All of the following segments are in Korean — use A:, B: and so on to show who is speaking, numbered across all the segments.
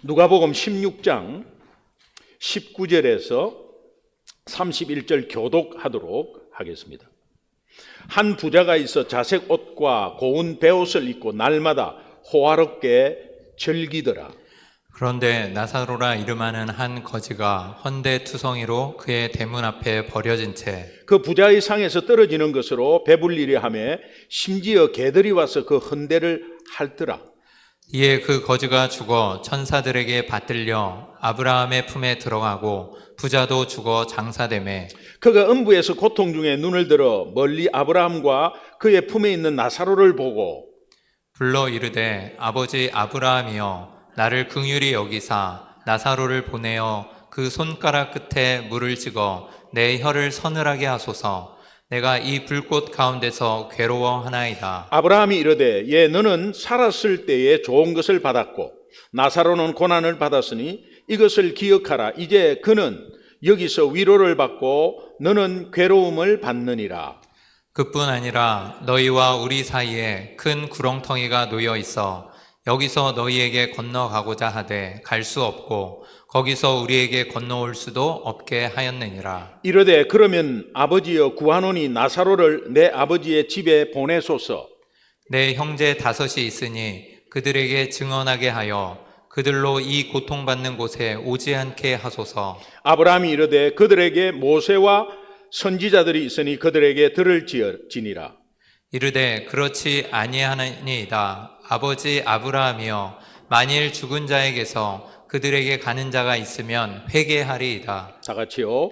A: 누가복음 16장 19절에서 31절 교독하도록 하겠습니다. 한 부자가 있어 자색 옷과 고운 베옷을 입고 날마다 호화롭게 즐기더라.
B: 그런데 나사로라 이름하는 한 거지가 헌데투성이로 그의 대문 앞에 버려진 채
A: 그 부자의 상에서 떨어지는 것으로 배불리려 하며 심지어 개들이 와서 그 헌데를 핥더라.
B: 이에 그 거지가 죽어 천사들에게 받들려 아브라함의 품에 들어가고 부자도 죽어 장사되매
A: 그가 음부에서 고통 중에 눈을 들어 멀리 아브라함과 그의 품에 있는 나사로를 보고
B: 불러 이르되 아버지 아브라함이여 나를 긍휼히 여기사 나사로를 보내어 그 손가락 끝에 물을 찍어 내 혀를 서늘하게 하소서. 내가 이 불꽃 가운데서 괴로워하나이다.
A: 아브라함이 이르되 예 너는 살았을 때에 좋은 것을 받았고 나사로는 고난을 받았으니 이것을 기억하라. 이제 그는 여기서 위로를 받고 너는 괴로움을 받느니라.
B: 그뿐 아니라 너희와 우리 사이에 큰 구렁텅이가 놓여 있어 여기서 너희에게 건너가고자 하되 갈 수 없고 거기서 우리에게 건너올 수도 없게 하였느니라.
A: 이르되 그러면 아버지여 구하노니 나사로를 내 아버지의 집에 보내소서.
B: 내 형제 5이 있으니 그들에게 증언하게 하여 그들로 이 고통받는 곳에 오지 않게 하소서.
A: 아브라함이 이르되 그들에게 모세와 선지자들이 있으니 그들에게 들을지니라.
B: 이르되 그렇지 아니하니이다. 아버지 아브라함이여 만일 죽은 자에게서 그들에게 가는 자가 있으면 회개하리이다.
A: 다 같이요.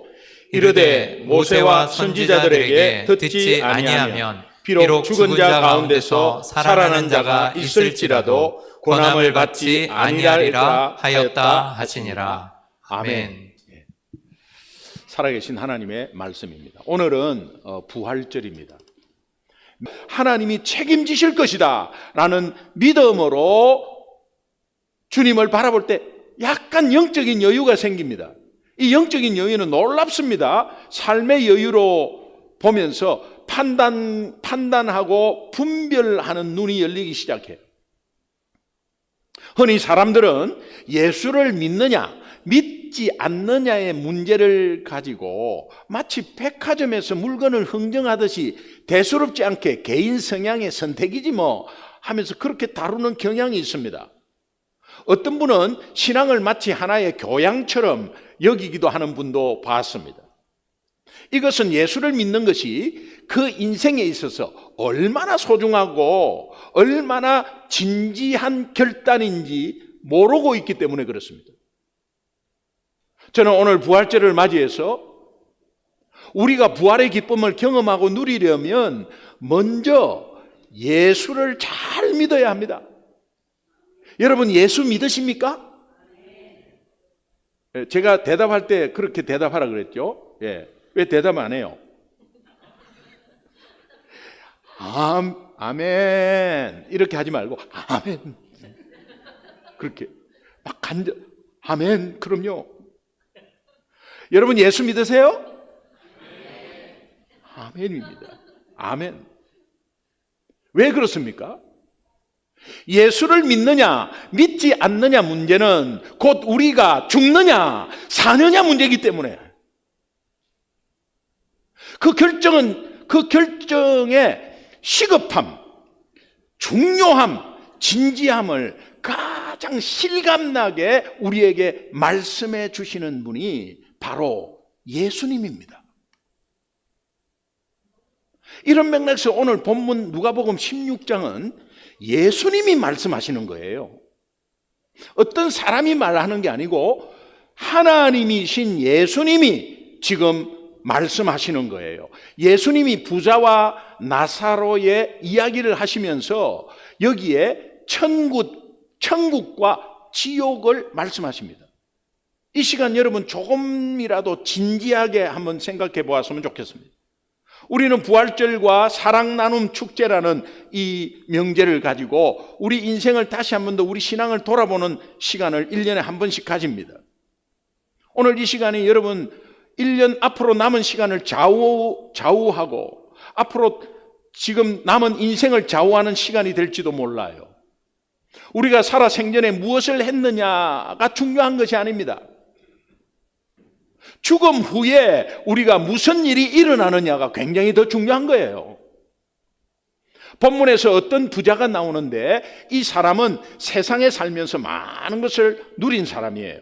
A: 이르되 모세와 선지자들에게 듣지 아니하면 비록 죽은 자 가운데서 살아나는 자가 있을지라도 고난을 받지 아니하리라 하였다 하시니라. 아멘. 살아계신 하나님의 말씀입니다. 오늘은 부활절입니다. 하나님이 책임지실 것이다 라는 믿음으로 주님을 바라볼 때 약간 영적인 여유가 생깁니다. 이 영적인 여유는 놀랍습니다. 삶의 여유로 보면서 판단하고 분별하는 눈이 열리기 시작해요. 흔히 사람들은 예수를 믿느냐 믿지 않느냐의 문제를 가지고 마치 백화점에서 물건을 흥정하듯이 대수롭지 않게 개인 성향의 선택이지 뭐 하면서 그렇게 다루는 경향이 있습니다. 어떤 분은 신앙을 마치 하나의 교양처럼 여기기도 하는 분도 봤습니다. 이것은 예수를 믿는 것이 그 인생에 있어서 얼마나 소중하고 얼마나 진지한 결단인지 모르고 있기 때문에 그렇습니다. 저는 오늘 부활절을 맞이해서 우리가 부활의 기쁨을 경험하고 누리려면 먼저 예수를 잘 믿어야 합니다. 여러분 예수 믿으십니까? 제가 대답할 때 그렇게 대답하라 그랬죠. 왜 대답 안 해요? 아멘 이렇게 하지 말고 아멘 그렇게 막 아멘. 그럼요. 여러분 예수 믿으세요? 아멘입니다. 아멘. 왜 그렇습니까? 예수를 믿느냐 믿지 않느냐 문제는 곧 우리가 죽느냐 사느냐 문제이기 때문에 그 결정의 시급함, 중요함, 진지함을 가장 실감나게 우리에게 말씀해 주시는 분이 바로 예수님입니다. 이런 맥락에서 오늘 본문 누가복음 16장은 예수님이 말씀하시는 거예요. 어떤 사람이 말하는 게 아니고 하나님이신 예수님이 지금 말씀하시는 거예요. 예수님이 부자와 나사로의 이야기를 하시면서 여기에 천국과 지옥을 말씀하십니다. 이 시간 여러분 조금이라도 진지하게 한번 생각해 보았으면 좋겠습니다. 우리는 부활절과 사랑 나눔 축제라는 이 명제를 가지고 우리 인생을 다시 한 번 더 우리 신앙을 돌아보는 시간을 1년에 한 번씩 가집니다. 오늘 이 시간이 여러분 1년 앞으로 남은 시간을 좌우하고 앞으로 지금 남은 인생을 좌우하는 시간이 될지도 몰라요. 우리가 살아 생전에 무엇을 했느냐가 중요한 것이 아닙니다. 죽음 후에 우리가 무슨 일이 일어나느냐가 굉장히 더 중요한 거예요. 본문에서 어떤 부자가 나오는데 이 사람은 세상에 살면서 많은 것을 누린 사람이에요.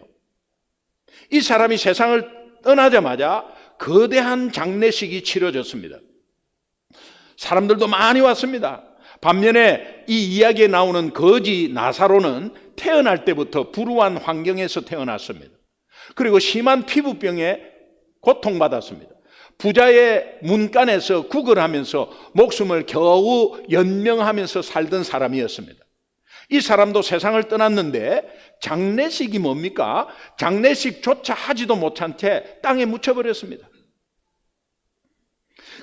A: 이 사람이 세상을 떠나자마자 거대한 장례식이 치러졌습니다. 사람들도 많이 왔습니다. 반면에 이 이야기에 나오는 거지 나사로는 태어날 때부터 불우한 환경에서 태어났습니다. 그리고 심한 피부병에 고통받았습니다. 부자의 문간에서 구걸하면서 목숨을 겨우 연명하면서 살던 사람이었습니다. 이 사람도 세상을 떠났는데 장례식이 뭡니까? 장례식조차 하지도 못한 채 땅에 묻혀버렸습니다.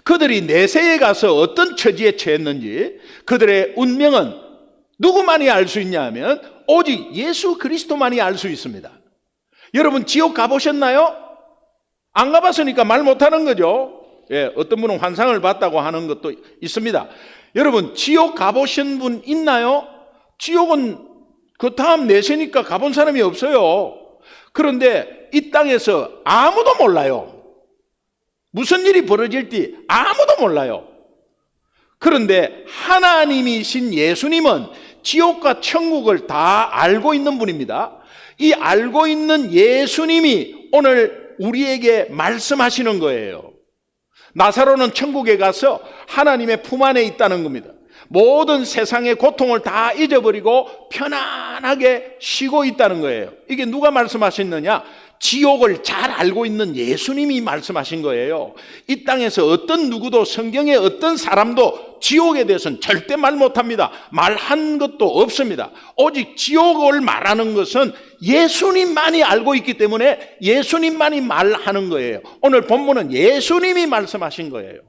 A: 그들이 내세에 가서 어떤 처지에 처했는지 그들의 운명은 누구만이 알 수 있냐 하면 오직 예수 그리스도만이 알 수 있습니다. 여러분 지옥 가보셨나요? 안 가봤으니까 말 못하는 거죠. 예, 어떤 분은 환상을 봤다고 하는 것도 있습니다. 여러분 지옥 가보신 분 있나요? 지옥은 그 다음 내세니까 가본 사람이 없어요. 그런데 이 땅에서 아무도 몰라요. 무슨 일이 벌어질지 아무도 몰라요. 그런데 하나님이신 예수님은 지옥과 천국을 다 알고 있는 분입니다. 이 알고 있는 예수님이 오늘 우리에게 말씀하시는 거예요. 나사로는 천국에 가서 하나님의 품 안에 있다는 겁니다. 모든 세상의 고통을 다 잊어버리고 편안하게 쉬고 있다는 거예요. 이게 누가 말씀하셨느냐? 지옥을 잘 알고 있는 예수님이 말씀하신 거예요. 이 땅에서 어떤 누구도 성경의 어떤 사람도 지옥에 대해서는 절대 말 못합니다. 말한 것도 없습니다. 오직 지옥을 말하는 것은 예수님만이 알고 있기 때문에 예수님만이 말하는 거예요. 오늘 본문은 예수님이 말씀하신 거예요.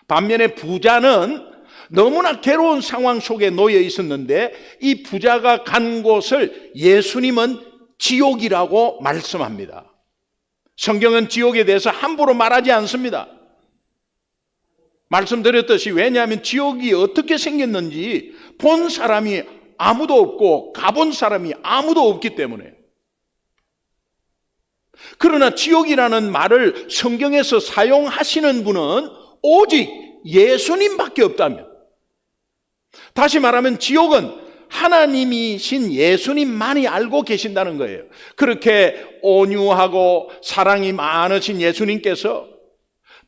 A: 반면에 부자는 너무나 괴로운 상황 속에 놓여 있었는데 이 부자가 간 곳을 예수님은 지옥이라고 말씀합니다. 성경은 지옥에 대해서 함부로 말하지 않습니다. 말씀드렸듯이 왜냐하면 지옥이 어떻게 생겼는지 본 사람이 아무도 없고 가본 사람이 아무도 없기 때문에. 그러나 지옥이라는 말을 성경에서 사용하시는 분은 오직 예수님밖에 없다면, 다시 말하면 지옥은 하나님이신 예수님만이 알고 계신다는 거예요. 그렇게 온유하고 사랑이 많으신 예수님께서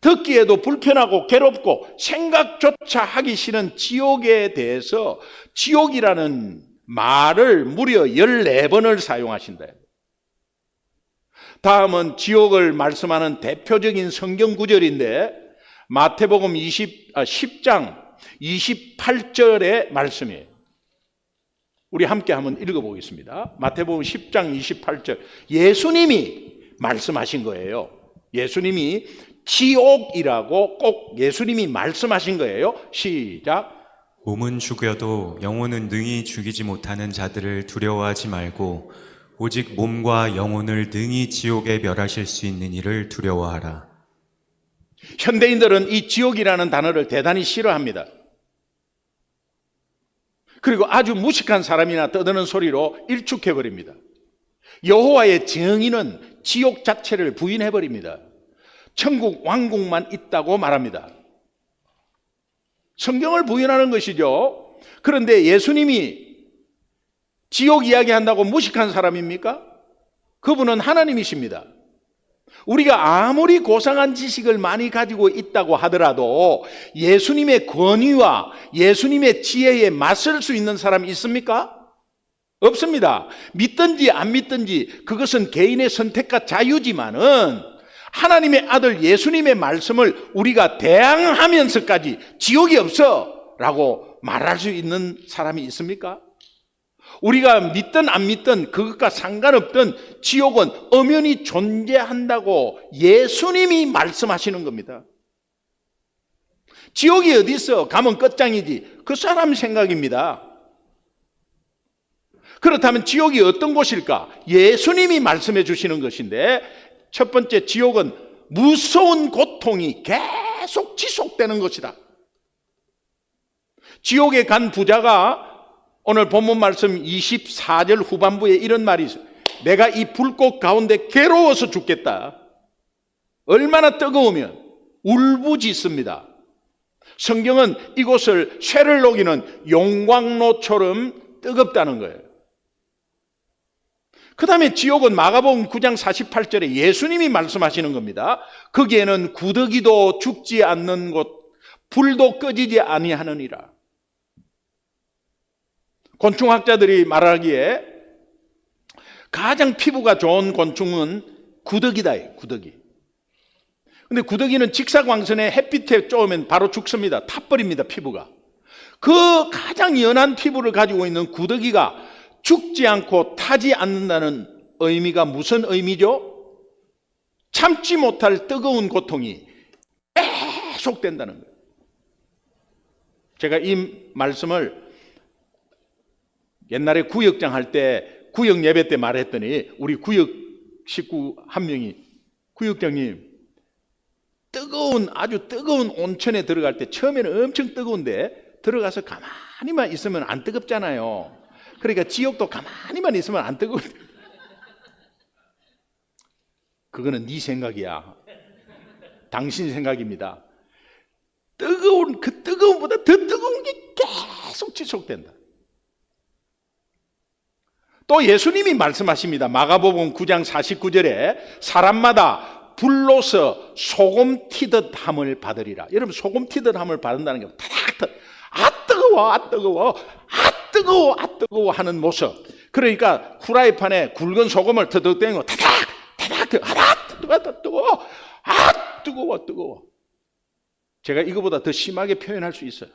A: 듣기에도 불편하고 괴롭고 생각조차 하기 싫은 지옥에 대해서 지옥이라는 말을 무려 14번을 사용하신다. 다음은 지옥을 말씀하는 대표적인 성경 구절인데 마태복음 10장 28절의 말씀이에요. 우리 함께 한번 읽어보겠습니다. 마태복음 10장 28절. 예수님이 말씀하신 거예요. 예수님이 지옥이라고 꼭 예수님이 말씀하신 거예요. 시작.
C: 몸은 죽여도 영혼은 능히 죽이지 못하는 자들을 두려워하지 말고 오직 몸과 영혼을 능히 지옥에 멸하실 수 있는 이를 두려워하라.
A: 현대인들은 이 지옥이라는 단어를 대단히 싫어합니다. 그리고 아주 무식한 사람이나 떠드는 소리로 일축해버립니다. 여호와의 정의는 지옥 자체를 부인해버립니다. 천국 왕국만 있다고 말합니다. 성경을 부인하는 것이죠. 그런데 예수님이 지옥 이야기한다고 무식한 사람입니까? 그분은 하나님이십니다. 우리가 아무리 고상한 지식을 많이 가지고 있다고 하더라도 예수님의 권위와 예수님의 지혜에 맞설 수 있는 사람이 있습니까? 없습니다. 믿든지 안 믿든지 그것은 개인의 선택과 자유지만은 하나님의 아들 예수님의 말씀을 우리가 대항하면서까지 지옥이 없어 라고 말할 수 있는 사람이 있습니까? 우리가 믿든 안 믿든 그것과 상관없든 지옥은 엄연히 존재한다고 예수님이 말씀하시는 겁니다. 지옥이 어디 있어? 가면 끝장이지. 그 사람 생각입니다. 그렇다면 지옥이 어떤 곳일까? 예수님이 말씀해 주시는 것인데 첫 번째, 지옥은 무서운 고통이 계속 지속되는 것이다. 지옥에 간 부자가 오늘 본문 말씀 24절 후반부에 이런 말이 있어요. 내가 이 불꽃 가운데 괴로워서 죽겠다. 얼마나 뜨거우면 울부짖습니다. 성경은 이곳을 쇠를 녹이는 용광로처럼 뜨겁다는 거예요. 그 다음에 지옥은 마가복음 9장 48절에 예수님이 말씀하시는 겁니다. 거기에는 구더기도 죽지 않는 곳, 불도 꺼지지 아니하느니라. 곤충학자들이 말하기에 가장 피부가 좋은 곤충은 구더기다. 구더기. 근데 구더기는 직사광선에 햇빛에 쪼으면 바로 죽습니다. 타버립니다, 피부가. 그 가장 연한 피부를 가지고 있는 구더기가 죽지 않고 타지 않는다는 의미가 무슨 의미죠? 참지 못할 뜨거운 고통이 계속된다는 거예요. 제가 이 말씀을 옛날에 구역장 할 때 구역 예배 때 말했더니 우리 구역 식구 한 명이 구역장님 아주 뜨거운 온천에 들어갈 때 처음에는 엄청 뜨거운데 들어가서 가만히만 있으면 안 뜨겁잖아요. 그러니까 지옥도 가만히만 있으면 안 뜨거운데 그거는 네 생각이야. 당신 생각입니다. 그 뜨거움보다 더 뜨거운 게 계속 지속된다. 또 예수님이 말씀하십니다. 마가복음 9장 49절에 사람마다 불로서 소금 튀듯 함을 받으리라. 여러분 소금 튀듯 함을 받는다는 게 타닥 아 뜨거워 아 뜨거워 아 뜨거워 아 뜨거워 하는 모습. 그러니까 후라이팬에 굵은 소금을 터득대는 거 타닥 아 뜨거워 아 뜨거워. 제가 이거보다 더 심하게 표현할 수 있어요.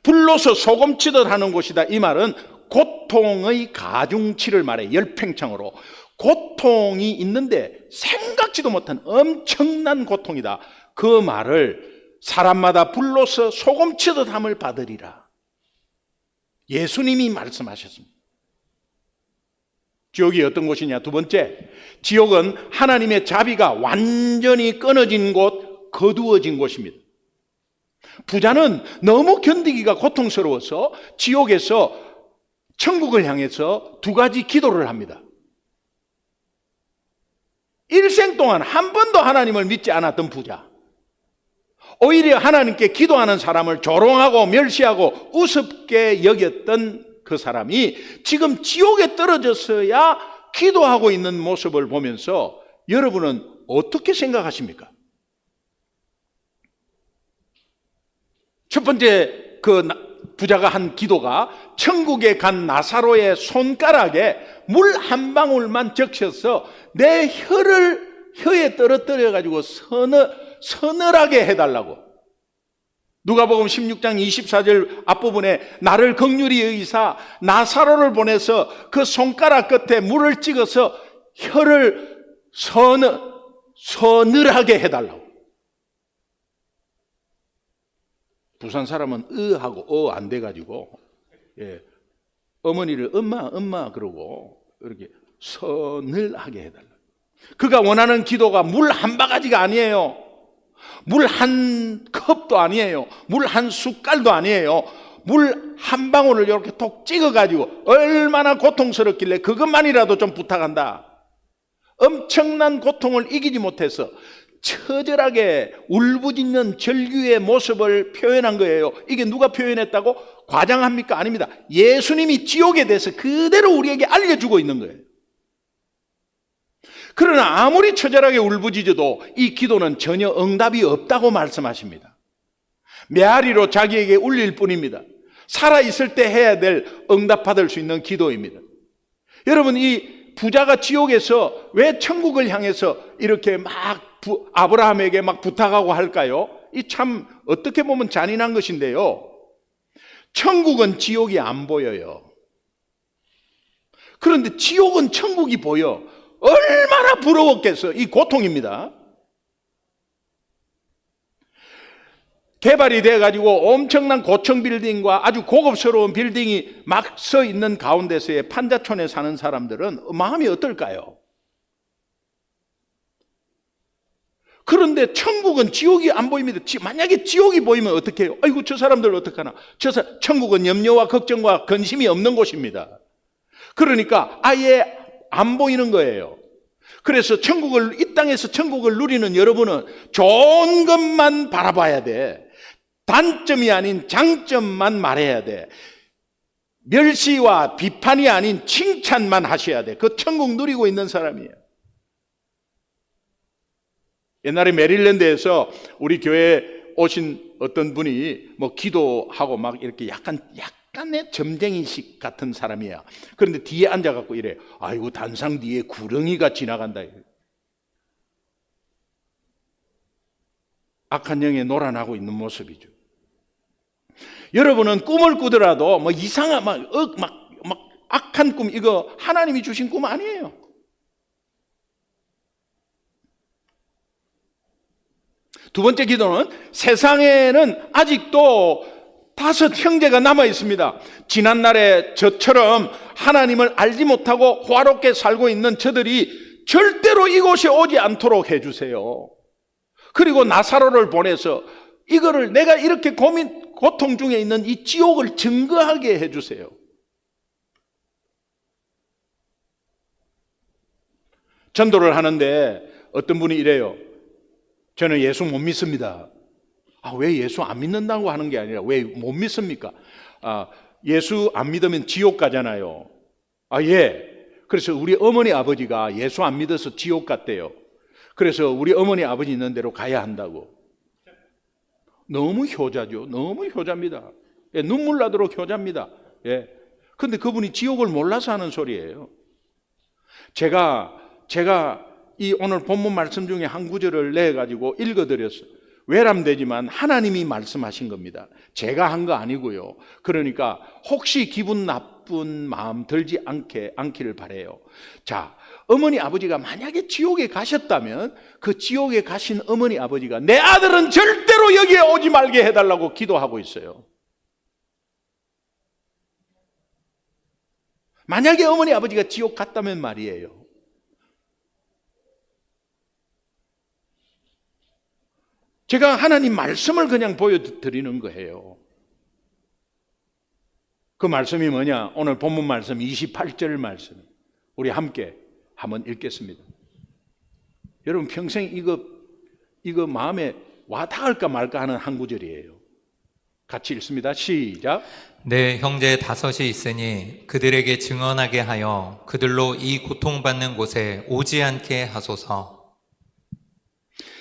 A: 불로서 소금 치듯 하는 곳이다. 이 말은 고통의 가중치를 말해. 열팽창으로 고통이 있는데 생각지도 못한 엄청난 고통이다. 그 말을 사람마다 불로서 소금 치듯 함을 받으리라. 예수님이 말씀하셨습니다. 지옥이 어떤 곳이냐? 두 번째, 지옥은 하나님의 자비가 완전히 끊어진 곳, 거두어진 곳입니다. 부자는 너무 견디기가 고통스러워서 지옥에서 천국을 향해서 두 가지 기도를 합니다. 일생 동안 한 번도 하나님을 믿지 않았던 부자, 오히려 하나님께 기도하는 사람을 조롱하고 멸시하고 우습게 여겼던 그 사람이 지금 지옥에 떨어졌어야 기도하고 있는 모습을 보면서 여러분은 어떻게 생각하십니까? 첫 번째 그 부자가 한 기도가 천국에 간 나사로의 손가락에 물 한 방울만 적셔서 내 혀에 떨어뜨려 가지고 서늘하게 해달라고. 누가복음 16장 24절 앞부분에 나를 긍휼히 여기사 나사로를 보내서 그 손가락 끝에 물을 찍어서 혀를 서늘하게 해달라고. 부산 사람은 하고 안 돼가지고 어머니를 엄마 그러고 이렇게 서늘하게 해달라. 그가 원하는 기도가 물 한 바가지가 아니에요. 물 한 컵도 아니에요. 물 한 숟갈도 아니에요. 물 한 방울을 이렇게 톡 찍어가지고 얼마나 고통스럽길래 그것만이라도 좀 부탁한다. 엄청난 고통을 이기지 못해서 처절하게 울부짖는 절규의 모습을 표현한 거예요. 이게 누가 표현했다고? 과장합니까? 아닙니다. 예수님이 지옥에 대해서 그대로 우리에게 알려주고 있는 거예요. 그러나 아무리 처절하게 울부짖어도 이 기도는 전혀 응답이 없다고 말씀하십니다. 메아리로 자기에게 울릴 뿐입니다. 살아있을 때 해야 될 응답받을 수 있는 기도입니다. 여러분, 이 부자가 지옥에서 왜 천국을 향해서 이렇게 막 아브라함에게 막 부탁하고 할까요? 이 참 어떻게 보면 잔인한 것인데요. 천국은 지옥이 안 보여요. 그런데 지옥은 천국이 보여. 얼마나 부러웠겠어. 이 고통입니다. 개발이 돼가지고 엄청난 고층 빌딩과 아주 고급스러운 빌딩이 막 서 있는 가운데서의 판자촌에 사는 사람들은 마음이 어떨까요? 그런데 천국은 지옥이 안 보입니다. 만약에 지옥이 보이면 어떻게 해요? 아이고, 저 사람들 어떡하나. 천국은 염려와 걱정과 근심이 없는 곳입니다. 그러니까 아예 안 보이는 거예요. 그래서 이 땅에서 천국을 누리는 여러분은 좋은 것만 바라봐야 돼. 단점이 아닌 장점만 말해야 돼. 멸시와 비판이 아닌 칭찬만 하셔야 돼. 그 천국 누리고 있는 사람이에요. 옛날에 메릴랜드에서 우리 교회에 오신 어떤 분이 뭐 기도하고 막 이렇게 약간의 점쟁이식 같은 사람이야. 그런데 뒤에 앉아갖고 이래. 아이고, 단상 뒤에 구렁이가 지나간다. 악한 영에 놀아나고 있는 모습이죠. 여러분은 꿈을 꾸더라도 뭐 이상한 막 악한 꿈, 이거 하나님이 주신 꿈 아니에요. 두 번째 기도는 세상에는 아직도 5 형제가 남아 있습니다. 지난날에 저처럼 하나님을 알지 못하고 호화롭게 살고 있는 저들이 절대로 이곳에 오지 않도록 해주세요. 그리고 나사로를 보내서 이거를 내가 이렇게 고통 중에 있는 이 지옥을 증거하게 해주세요. 전도를 하는데 어떤 분이 이래요. 저는 예수 못 믿습니다. 왜 예수 안 믿는다고 하는 게 아니라 왜 못 믿습니까? 예수 안 믿으면 지옥 가잖아요. 예. 그래서 우리 어머니 아버지가 예수 안 믿어서 지옥 갔대요. 그래서 우리 어머니 아버지 있는 데로 가야 한다고. 너무 효자죠. 너무 효자입니다. 예, 눈물 나도록 효자입니다. 예. 근데 그분이 지옥을 몰라서 하는 소리예요. 제가 이 오늘 본문 말씀 중에 한 구절을 내가지고 읽어드렸어요. 외람되지만 하나님이 말씀하신 겁니다. 제가 한 거 아니고요. 그러니까 혹시 기분 나쁜 마음 들지 않기를 바라요. 자, 어머니 아버지가 만약에 지옥에 가셨다면 그 지옥에 가신 어머니 아버지가 내 아들은 절대로 여기에 오지 말게 해달라고 기도하고 있어요. 만약에 어머니 아버지가 지옥 갔다면 말이에요. 제가 하나님 말씀을 그냥 보여드리는 거예요. 그 말씀이 뭐냐? 오늘 본문 말씀 28절 말씀. 우리 함께 한번 읽겠습니다. 여러분 평생 이거 마음에 와 닿을까 말까 하는 한 구절이에요. 같이 읽습니다. 시작.
B: 내 형제 5이 있으니 그들에게 증언하게 하여 그들로 이 고통받는 곳에 오지 않게 하소서.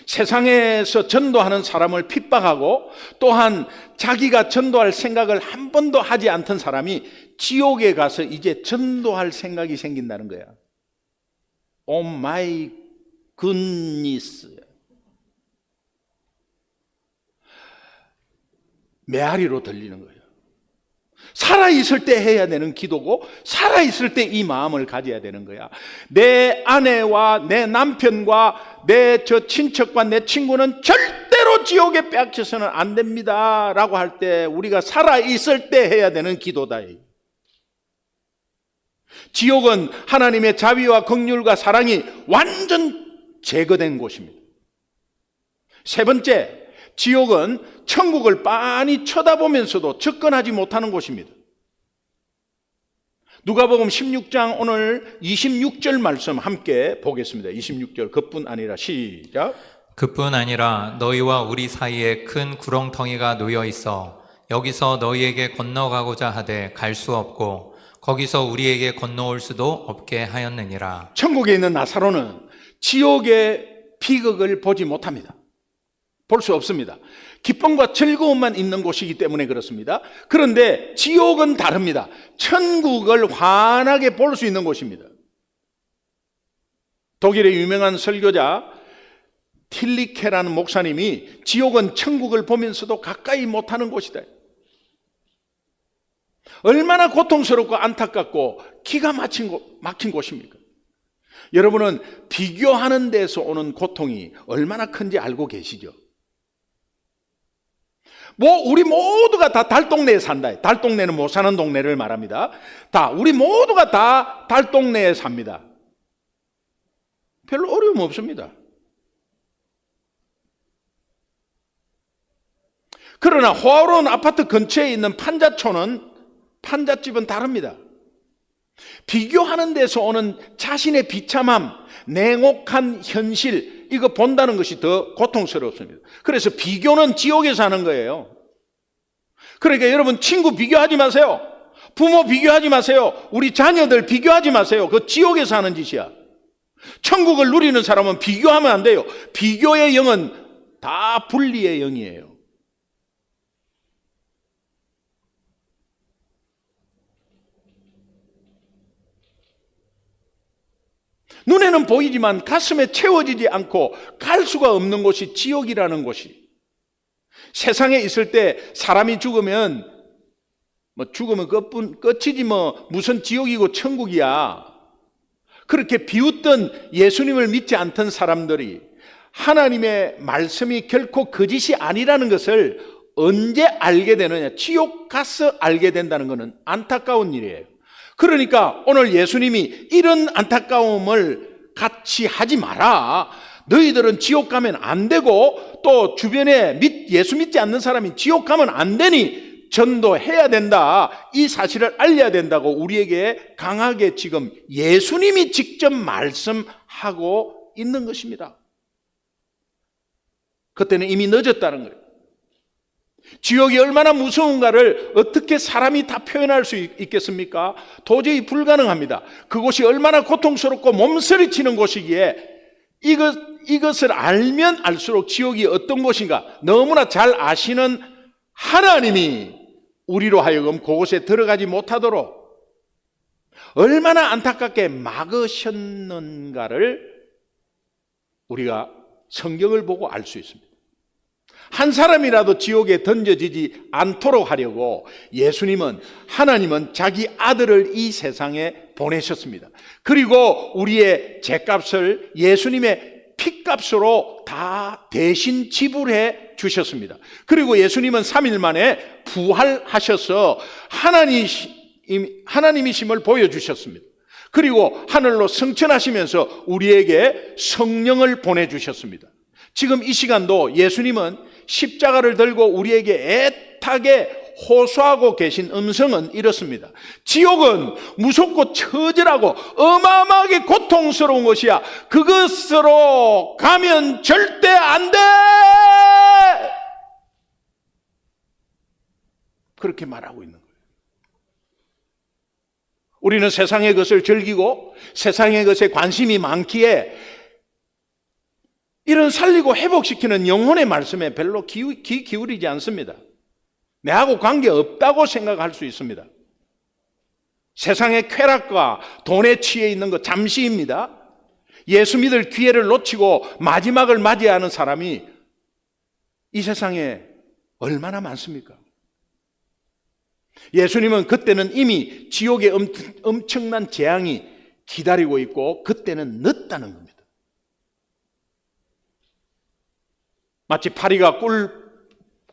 A: 세상에서 전도하는 사람을 핍박하고 또한 자기가 전도할 생각을 한 번도 하지 않던 사람이 지옥에 가서 이제 전도할 생각이 생긴다는 거야. 오 마이 굿니스. 메아리로 들리는 거예요. 살아있을 때 해야 되는 기도고 살아있을 때 이 마음을 가져야 되는 거야. 내 아내와 내 남편과 내 친척과 내 친구는 절대로 지옥에 빼앗겨서는 안 됩니다 라고 할 때 우리가 살아있을 때 해야 되는 기도다. 지옥은 하나님의 자비와 긍휼과 사랑이 완전 제거된 곳입니다. 세 번째, 지옥은 천국을 빤히 쳐다보면서도 접근하지 못하는 곳입니다. 누가복음 16장 오늘 26절 말씀 함께 보겠습니다. 26절 그뿐 아니라 시작.
B: 그뿐 아니라 너희와 우리 사이에 큰 구렁텅이가 놓여 있어 여기서 너희에게 건너가고자 하되 갈 수 없고 거기서 우리에게 건너올 수도 없게 하였느니라.
A: 천국에 있는 나사로는 지옥의 비극을 보지 못합니다. 볼 수 없습니다. 기쁨과 즐거움만 있는 곳이기 때문에 그렇습니다. 그런데 지옥은 다릅니다. 천국을 환하게 볼 수 있는 곳입니다. 독일의 유명한 설교자 틸리케라는 목사님이 지옥은 천국을 보면서도 가까이 못하는 곳이다. 얼마나 고통스럽고 안타깝고 기가 막힌 곳입니까? 여러분은 비교하는 데서 오는 고통이 얼마나 큰지 알고 계시죠? 우리 모두가 다 달동네에 산다. 달동네는 못 사는 동네를 말합니다. 우리 모두가 다 달동네에 삽니다. 별로 어려움 없습니다. 그러나 호화로운 아파트 근처에 있는 판잣집은 다릅니다. 비교하는 데서 오는 자신의 비참함, 냉혹한 현실, 이거 본다는 것이 더 고통스럽습니다. 그래서 비교는 지옥에 사는 거예요. 그러니까 여러분, 친구 비교하지 마세요. 부모 비교하지 마세요. 우리 자녀들 비교하지 마세요. 그거 지옥에 사는 짓이야. 천국을 누리는 사람은 비교하면 안 돼요. 비교의 영은 다 분리의 영이에요. 눈에는 보이지만 가슴에 채워지지 않고 갈 수가 없는 곳이 지옥이라는 곳이. 세상에 있을 때 사람이 죽으면 죽으면 끝이지 무슨 지옥이고 천국이야. 그렇게 비웃던 예수님을 믿지 않던 사람들이 하나님의 말씀이 결코 거짓이 아니라는 것을 언제 알게 되느냐? 지옥 가서 알게 된다는 것은 안타까운 일이에요. 그러니까 오늘 예수님이 이런 안타까움을 같이 하지 마라. 너희들은 지옥 가면 안 되고 또 주변에 예수 믿지 않는 사람이 지옥 가면 안 되니 전도해야 된다. 이 사실을 알려야 된다고 우리에게 강하게 지금 예수님이 직접 말씀하고 있는 것입니다. 그때는 이미 늦었다는 거예요. 지옥이 얼마나 무서운가를 어떻게 사람이 다 표현할 수 있겠습니까? 도저히 불가능합니다. 그곳이 얼마나 고통스럽고 몸서리치는 곳이기에 이것을 알면 알수록 지옥이 어떤 곳인가 너무나 잘 아시는 하나님이 우리로 하여금 그곳에 들어가지 못하도록 얼마나 안타깝게 막으셨는가를 우리가 성경을 보고 알 수 있습니다. 한 사람이라도 지옥에 던져지지 않도록 하려고 하나님은 자기 아들을 이 세상에 보내셨습니다. 그리고 우리의 죄값을 예수님의 피값으로 다 대신 지불해 주셨습니다. 그리고 예수님은 3일 만에 부활하셔서 하나님이심을 보여주셨습니다. 그리고 하늘로 승천하시면서 우리에게 성령을 보내주셨습니다. 지금 이 시간도 예수님은 십자가를 들고 우리에게 애타게 호소하고 계신 음성은 이렇습니다. 지옥은 무섭고 처절하고 어마어마하게 고통스러운 것이야. 그것으로 가면 절대 안 돼! 그렇게 말하고 있는 거예요. 우리는 세상의 것을 즐기고 세상의 것에 관심이 많기에 이런 살리고 회복시키는 영혼의 말씀에 별로 귀 기울이지 않습니다. 내하고 관계없다고 생각할 수 있습니다. 세상의 쾌락과 돈에 취해 있는 것 잠시입니다. 예수 믿을 기회를 놓치고 마지막을 맞이하는 사람이 이 세상에 얼마나 많습니까? 예수님은 그때는 이미 지옥의 엄청난 재앙이 기다리고 있고 그때는 늦다는 겁니다. 마치 파리가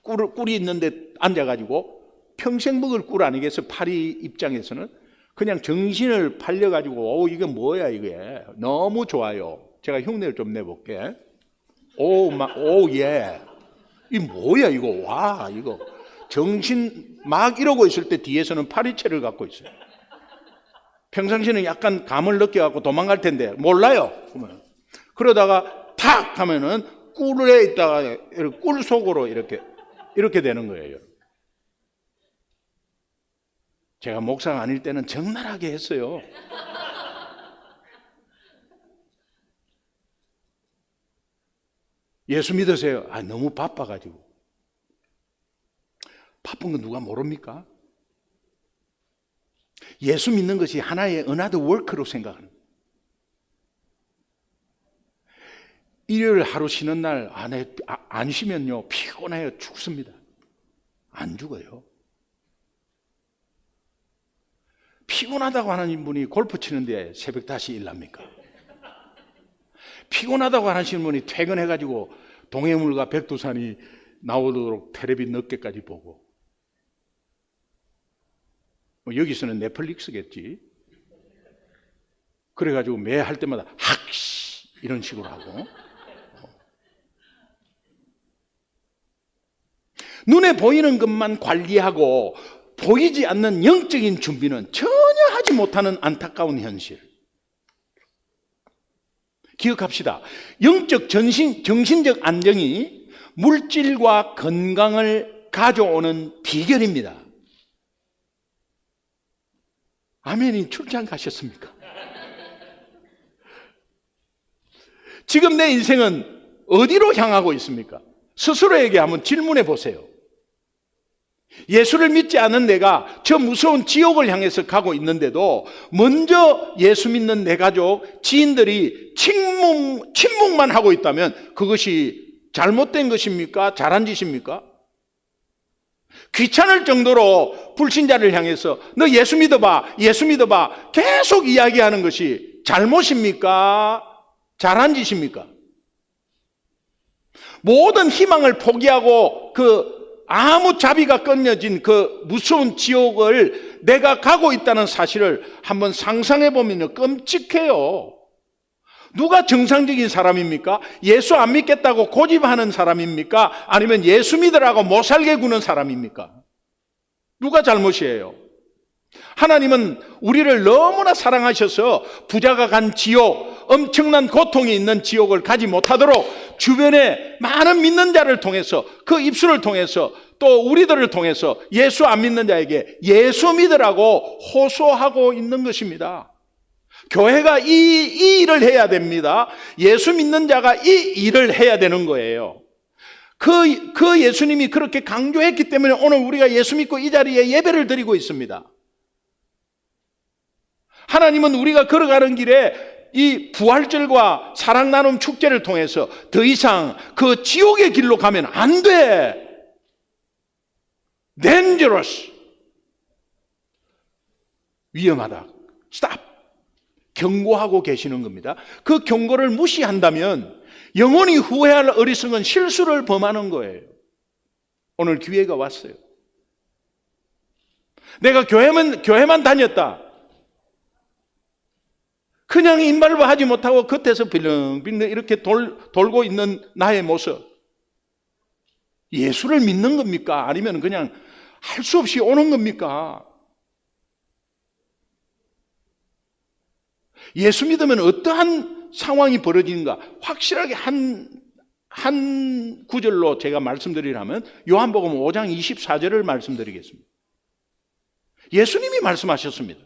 A: 꿀이 있는데 앉아가지고 평생 먹을 꿀 아니겠어? 파리 입장에서는 그냥 정신을 팔려가지고 이게 뭐야 이게 너무 좋아요. 제가 흉내를 좀 내볼게. 예. 이 뭐야 이거 와 이거 정신 막 이러고 있을 때 뒤에서는 파리채를 갖고 있어요. 평상시에는 약간 감을 느껴갖고 도망갈 텐데 몰라요. 그러다가 탁 하면은 꿀에 있다가 꿀 속으로 이렇게 되는 거예요. 제가 목사가 아닐 때는 적나라하게 했어요. 예수 믿으세요? 너무 바빠가지고. 바쁜 건 누가 모릅니까? 예수 믿는 것이 하나의 another work로 생각하는 거예요. 일요일 하루 쉬는 날 안 쉬면요 피곤해요. 죽습니다. 안 죽어요. 피곤하다고 하는 분이 골프 치는데 새벽 다시 일납니까? 피곤하다고 하시는 분이 퇴근해가지고 동해물과 백두산이 나오도록 텔레비 늦게까지 보고 여기서는 넷플릭스겠지. 그래가지고 매 할 때마다 학시 이런 식으로 하고 눈에 보이는 것만 관리하고 보이지 않는 영적인 준비는 전혀 하지 못하는 안타까운 현실. 기억합시다. 영적 정신적 안정이 물질과 건강을 가져오는 비결입니다. 아멘이 출장 가셨습니까? 지금 내 인생은 어디로 향하고 있습니까? 스스로에게 한번 질문해 보세요. 예수를 믿지 않은 내가 저 무서운 지옥을 향해서 가고 있는데도 먼저 예수 믿는 내 가족, 지인들이 침묵만 하고 있다면 그것이 잘못된 것입니까? 잘한 짓입니까? 귀찮을 정도로 불신자를 향해서 너 예수 믿어봐, 예수 믿어봐 계속 이야기하는 것이 잘못입니까? 잘한 짓입니까? 모든 희망을 포기하고 아무 자비가 끊어진 그 무서운 지옥을 내가 가고 있다는 사실을 한번 상상해 보면 끔찍해요. 누가 정상적인 사람입니까? 예수 안 믿겠다고 고집하는 사람입니까? 아니면 예수 믿으라고 못 살게 구는 사람입니까? 누가 잘못이에요? 하나님은 우리를 너무나 사랑하셔서 부자가 간 지옥, 엄청난 고통이 있는 지옥을 가지 못하도록 주변에 많은 믿는 자를 통해서 그 입술을 통해서 또 우리들을 통해서 예수 안 믿는 자에게 예수 믿으라고 호소하고 있는 것입니다. 교회가 이 일을 해야 됩니다. 예수 믿는 자가 이 일을 해야 되는 거예요. 그 예수님이 그렇게 강조했기 때문에 오늘 우리가 예수 믿고 이 자리에 예배를 드리고 있습니다. 하나님은 우리가 걸어가는 길에 이 부활절과 사랑 나눔 축제를 통해서 더 이상 그 지옥의 길로 가면 안 돼. dangerous. 위험하다. stop. 경고하고 계시는 겁니다. 그 경고를 무시한다면 영원히 후회할 어리석은 실수를 범하는 거예요. 오늘 기회가 왔어요. 내가 교회만 다녔다. 그냥 인발부 하지 못하고 겉에서 빌렁빌렁 이렇게 돌고 있는 나의 모습. 예수를 믿는 겁니까? 아니면 그냥 할 수 없이 오는 겁니까? 예수 믿으면 어떠한 상황이 벌어지는가? 확실하게 한 구절로 제가 말씀드리라면 요한복음 5장 24절을 말씀드리겠습니다. 예수님이 말씀하셨습니다.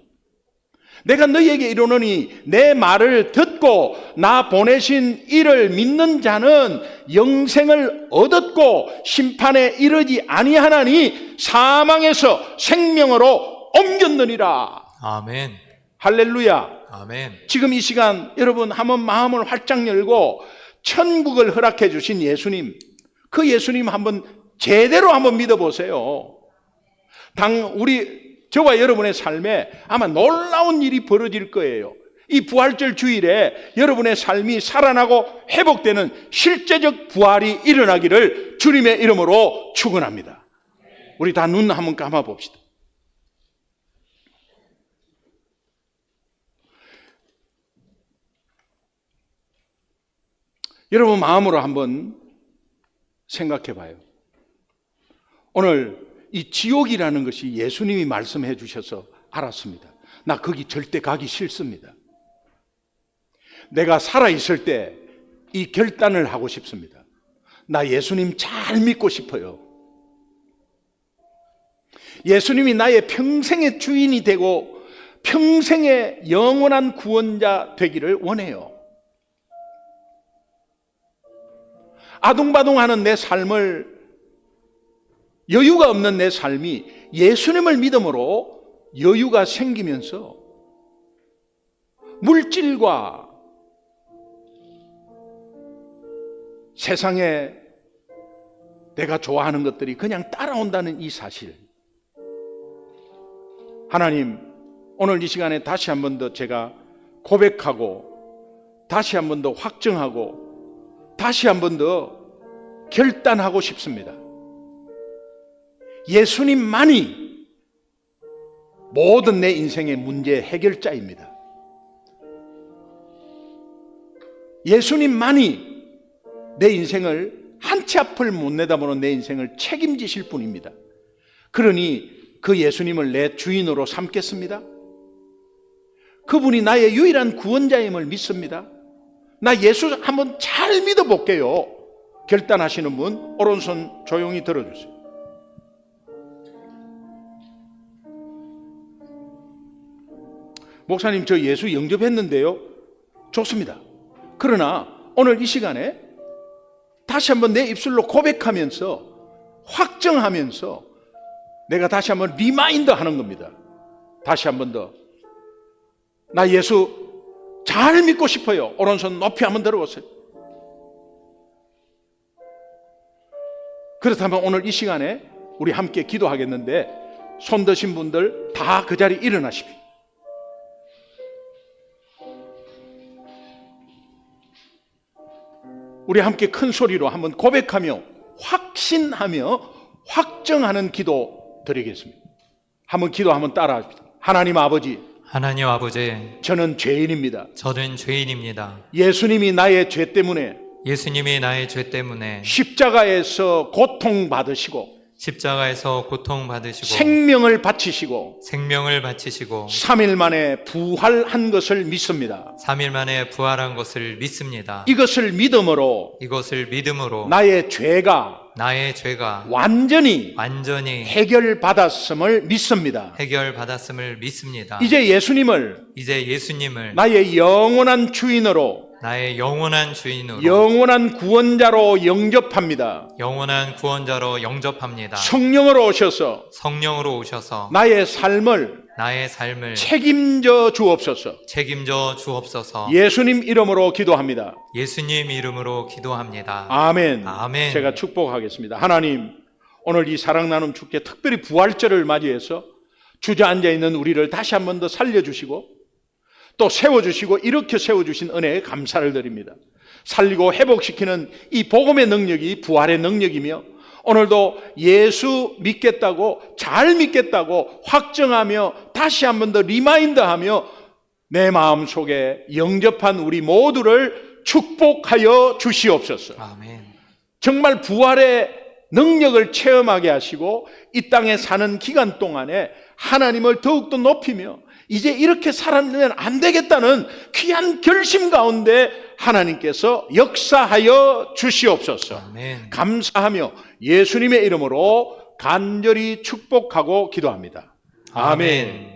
A: 내가 너희에게 이르노니 내 말을 듣고 나 보내신 이를 믿는 자는 영생을 얻었고 심판에 이르지 아니하나니 사망에서 생명으로 옮겼느니라.
B: 아멘.
A: 할렐루야.
B: 아멘.
A: 지금 이 시간 여러분 한번 마음을 활짝 열고 천국을 허락해 주신 예수님, 그 예수님 한번 제대로 한번 믿어보세요. 저와 여러분의 삶에 아마 놀라운 일이 벌어질 거예요. 이 부활절 주일에 여러분의 삶이 살아나고 회복되는 실제적 부활이 일어나기를 주님의 이름으로 축원합니다. 우리 다 눈 한번 감아 봅시다. 여러분 마음으로 한번 생각해 봐요. 오늘 이 지옥이라는 것이 예수님이 말씀해 주셔서 알았습니다. 나 거기 절대 가기 싫습니다. 내가 살아있을 때 이 결단을 하고 싶습니다. 나 예수님 잘 믿고 싶어요. 예수님이 나의 평생의 주인이 되고 평생의 영원한 구원자 되기를 원해요. 아둥바둥하는 내 삶을, 여유가 없는 내 삶이 예수님을 믿음으로 여유가 생기면서 물질과 세상에 내가 좋아하는 것들이 그냥 따라온다는 이 사실. 하나님, 오늘 이 시간에 다시 한 번 더 제가 고백하고 다시 한 번 더 확정하고 다시 한 번 더 결단하고 싶습니다. 예수님만이 모든 내 인생의 문제 해결자입니다. 예수님만이 내 인생을 한 끝이 앞을 못 내다보는 내 인생을 책임지실 분입니다. 그러니 그 예수님을 내 주인으로 삼겠습니다. 그분이 나의 유일한 구원자임을 믿습니다. 나 예수 한번 잘 믿어볼게요. 결단하시는 분 오른손 조용히 들어주세요. 목사님, 저 예수 영접했는데요. 좋습니다. 그러나 오늘 이 시간에 다시 한번 내 입술로 고백하면서 확정하면서 내가 다시 한번 리마인더 하는 겁니다. 다시 한번 더. 나 예수 잘 믿고 싶어요. 오른손 높이 한번 들어보세요. 그렇다면 오늘 이 시간에 우리 함께 기도하겠는데 손 드신 분들 다 그 자리 일어나십시오. 우리 함께 큰 소리로 한번 고백하며 확신하며 확정하는 기도 드리겠습니다. 한번 기도 한번 따라합시다. 하나님 아버지,
B: 하나님 아버지,
A: 저는 죄인입니다.
B: 저는 죄인입니다.
A: 예수님이 나의 죄 때문에
B: 예수님이 나의 죄 때문에
A: 십자가에서 고통받으시고
B: 십자가에서 고통받으시고
A: 생명을 바치시고
B: 생명을 바치시고
A: 3일 만에 부활한 것을 믿습니다.
B: 3일 만에 부활한 것을 믿습니다.
A: 이것을 믿음으로
B: 이것을 믿음으로
A: 나의 죄가
B: 나의 죄가
A: 완전히
B: 완전히
A: 해결받았음을 믿습니다.
B: 해결받았음을 믿습니다.
A: 이제 예수님을
B: 이제 예수님을
A: 나의 영원한 주인으로
B: 나의 영원한 주인으로
A: 영원한 구원자로 영접합니다.
B: 영원한 구원자로 영접합니다.
A: 성령으로 오셔서
B: 성령으로 오셔서
A: 나의 삶을
B: 나의 삶을
A: 책임져 주옵소서.
B: 책임져 주옵소서.
A: 예수님 이름으로 기도합니다.
B: 예수님 이름으로 기도합니다.
A: 아멘.
B: 아멘.
A: 제가 축복하겠습니다. 하나님, 오늘 이 사랑 나눔 축제 특별히 부활절을 맞이해서 주저앉아 있는 우리를 다시 한 번 더 살려주시고 또 세워주시고 일으켜 세워주신 은혜에 감사를 드립니다. 살리고 회복시키는 이 복음의 능력이 부활의 능력이며 오늘도 예수 믿겠다고 잘 믿겠다고 확정하며 다시 한 번 더 리마인드하며 내 마음속에 영접한 우리 모두를 축복하여 주시옵소서.
B: 아멘.
A: 정말 부활의 능력을 체험하게 하시고 이 땅에 사는 기간 동안에 하나님을 더욱더 높이며 이제 이렇게 살아면 안 되겠다는 귀한 결심 가운데 하나님께서 역사하여 주시옵소서.
B: 아멘.
A: 감사하며 예수님의 이름으로 간절히 축복하고 기도합니다. 아멘.